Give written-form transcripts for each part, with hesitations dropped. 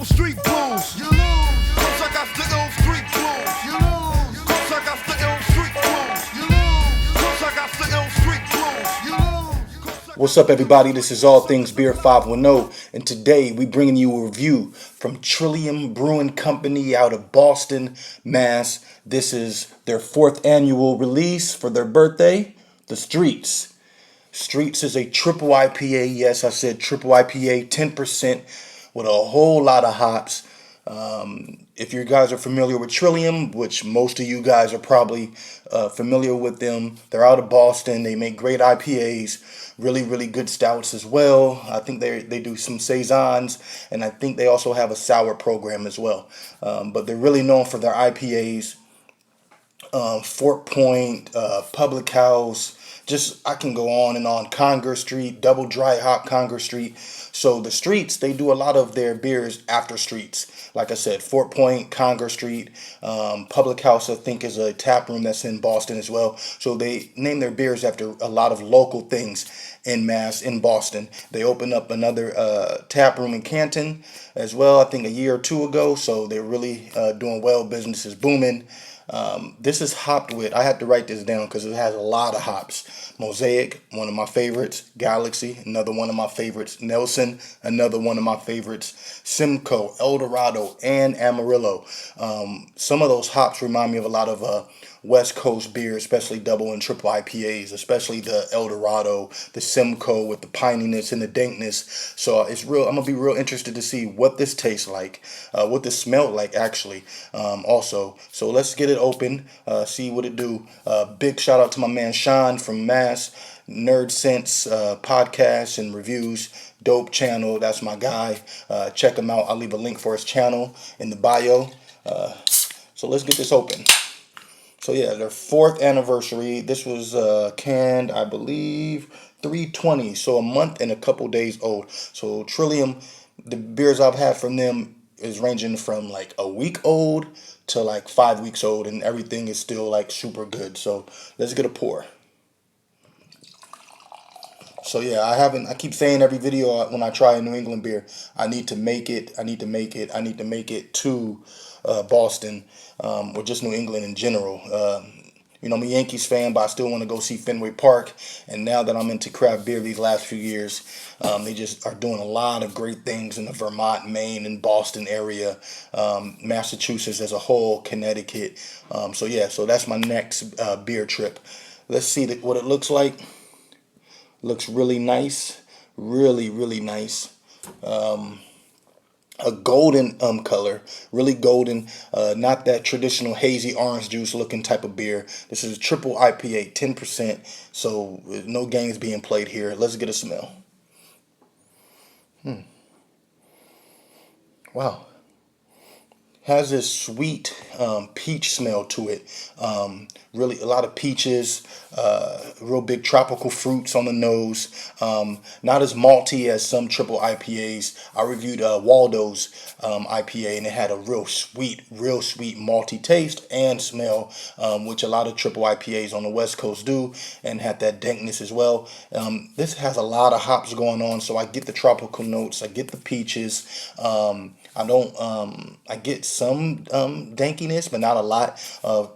on street blues. You lose. Cause I got slick on street blues. You lose. Cause I got slick on street blues. You lose. Cause I got slick on street blues. You lose. What's up, everybody? This is All Things Beer 510, and today we bringing you a review from Trillium Brewing Company out of Boston, Mass. This is their 4th annual release for their birthday, the Streets. Streets is a triple IPA. Yes, I said triple IPA, 10% with a whole lot of hops. If you guys are familiar with Trillium, which most of you guys are probably familiar with them, they're out of Boston. They make great IPAs, really, really good stouts as well. I think they do some saisons, and I think they also have a sour program as well. But they're really known for their IPAs. Fort Point, Public House, just I can go on and on. Conger Street, Double Dry Hop Conger Street. So the Streets, they do a lot of their beers after Streets. Like I said, Fort Point, Conger Street, Public House, I think, is a tap room that's in Boston as well. So they name their beers after a lot of local things in Mass, in Boston. They opened up another tap room in Canton as well, I think a year or two ago. So they're really doing well. Business is booming. This is hopped with, I had to write this down because it has a lot of hops. Mosaic, one of my favorites. Galaxy, another one of my favorites. Nelson, another one of my favorites. Simcoe, Eldorado, and Amarillo. Some of those hops remind me of a lot of West Coast beer, especially double and triple IPAs, especially the Eldorado, the Simcoe with the pininess and the dankness. So it's real. I'm gonna be real interested to see what this tastes like, what this smelled like actually. Also, so let's get it open, see what it do. Big shout out to my man Shaun from Mass, Nerdsense podcast and reviews. Dope channel. That's my guy. Check him out. I'll leave a link for his channel in the bio. So let's get this open. So yeah, their 4th anniversary. This was canned, I believe, 3/20. So a month and a couple days old. So Trillium, the beers I've had from them is ranging from like a week old to like 5 weeks old, and everything is still like super good. So let's get a pour. So yeah, I keep saying every video when I try a New England beer, I need to make it to Boston, or just New England in general. I'm a Yankees fan, but I still want to go see Fenway Park. And now that I'm into craft beer these last few years, they just are doing a lot of great things in the Vermont, Maine, and Boston area, Massachusetts as a whole, Connecticut. So that's my next beer trip. Let's see what it looks like. Looks really nice, really, really nice. A golden color, really golden, not that traditional hazy orange juice looking type of beer. This is a triple IPA, 10%, so no games being played here. Let's get a smell. Wow. Has this sweet peach smell to it. Really a lot of peaches, real big tropical fruits on the nose. Not as malty as some triple IPAs. I reviewed Waldo's IPA, and it had a real sweet malty taste and smell, which a lot of triple IPAs on the West Coast do, and had that dankness as well. This has a lot of hops going on, so I get the tropical notes, I get the peaches. I get some dankiness, but not a lot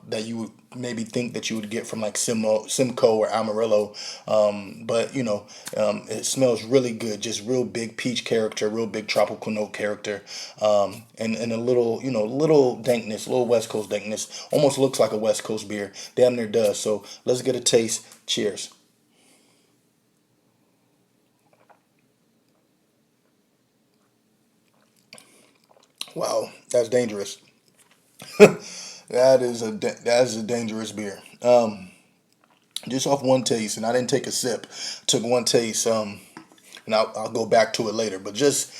that you would maybe think that you would get from like Simcoe or Amarillo. But it smells really good. Just real big peach character, real big tropical note character, and a little dankness, little West Coast dankness. Almost looks like a West Coast beer. Damn near does. So let's get a taste. Cheers. Wow, that's dangerous. That is a dangerous beer. Just off one taste, and I didn't take a sip. Took one taste. And I'll go back to it later. But just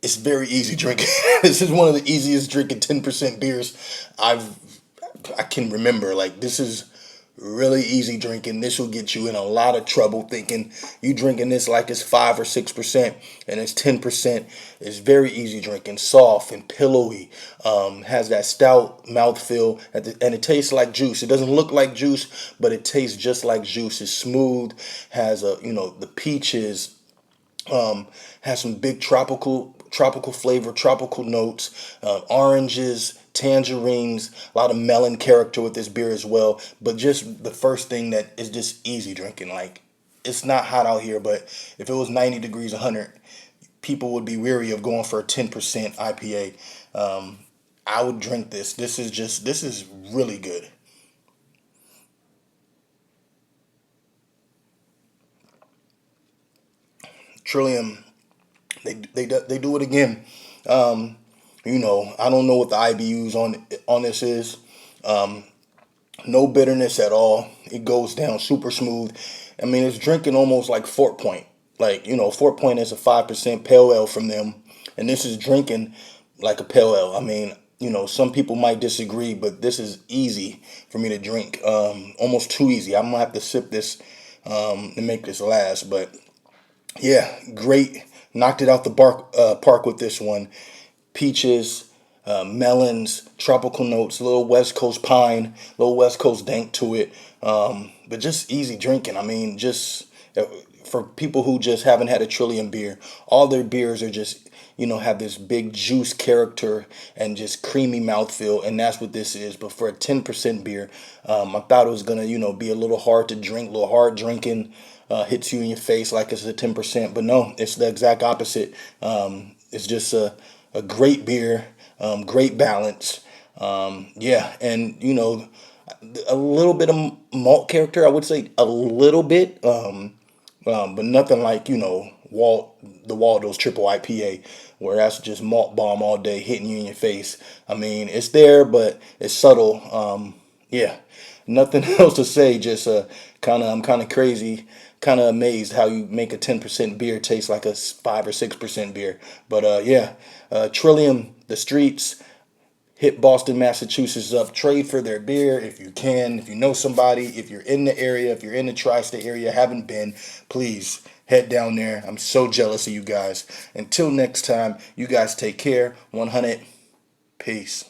it's very easy drinking. This is one of the easiest drinking 10% beers I can remember. Like, this is really easy drinking. This will get you in a lot of trouble thinking you drinking this like it's 5 or 6% and it's 10%. It's very easy drinking, soft and pillowy. Has that stout mouthfeel, and it tastes like juice. It doesn't look like juice, but it tastes just like juice. It's smooth. Has the peaches, Has some big tropical flavor, tropical notes, oranges, tangerines, a lot of melon character with this beer as well. But just the first thing that is just easy drinking. Like, it's not hot out here, but if it was 90 degrees, 100, people would be weary of going for a 10% IPA. I would drink this. This is really good. Trillium, they do it again. Um, I don't know what the IBUs on this is. Um, no bitterness at all. It goes down super smooth. I mean, it's drinking almost like Fort Point. Like, Fort Point is a 5% pale ale from them, and this is drinking like a pale ale. I mean, some people might disagree, but this is easy for me to drink. Almost too easy. I'm gonna have to sip this to make this last. But yeah, great. Knocked it out the park with this one. Peaches, melons, tropical notes, little West Coast pine, little West Coast dank to it. But just easy drinking. I mean, just for people who just haven't had a Trillium beer, all their beers are just, have this big juice character and just creamy mouthfeel, and that's what this is. But for a 10% beer, I thought it was gonna, be a little hard to drink, a little hard drinking. Hits you in your face like it's a 10%, but no, it's the exact opposite. It's just a great beer, great balance. Yeah, and a little bit of malt character. I would say a little bit, but nothing like the Waldo's Triple IPA, where that's just malt bomb all day hitting you in your face. I mean, it's there, but it's subtle. Yeah, nothing else to say. Just I'm kind of crazy, kind of amazed how you make a 10% beer taste like a 5 or 6% beer. But yeah, Trillium, the streets. Hit Boston, Massachusetts up. Trade for their beer if you can. If you know somebody, if you're in the area, if you're in the tri-state area, haven't been, please head down there. I'm so jealous of you guys. Until next time, you guys take care. 100. Peace.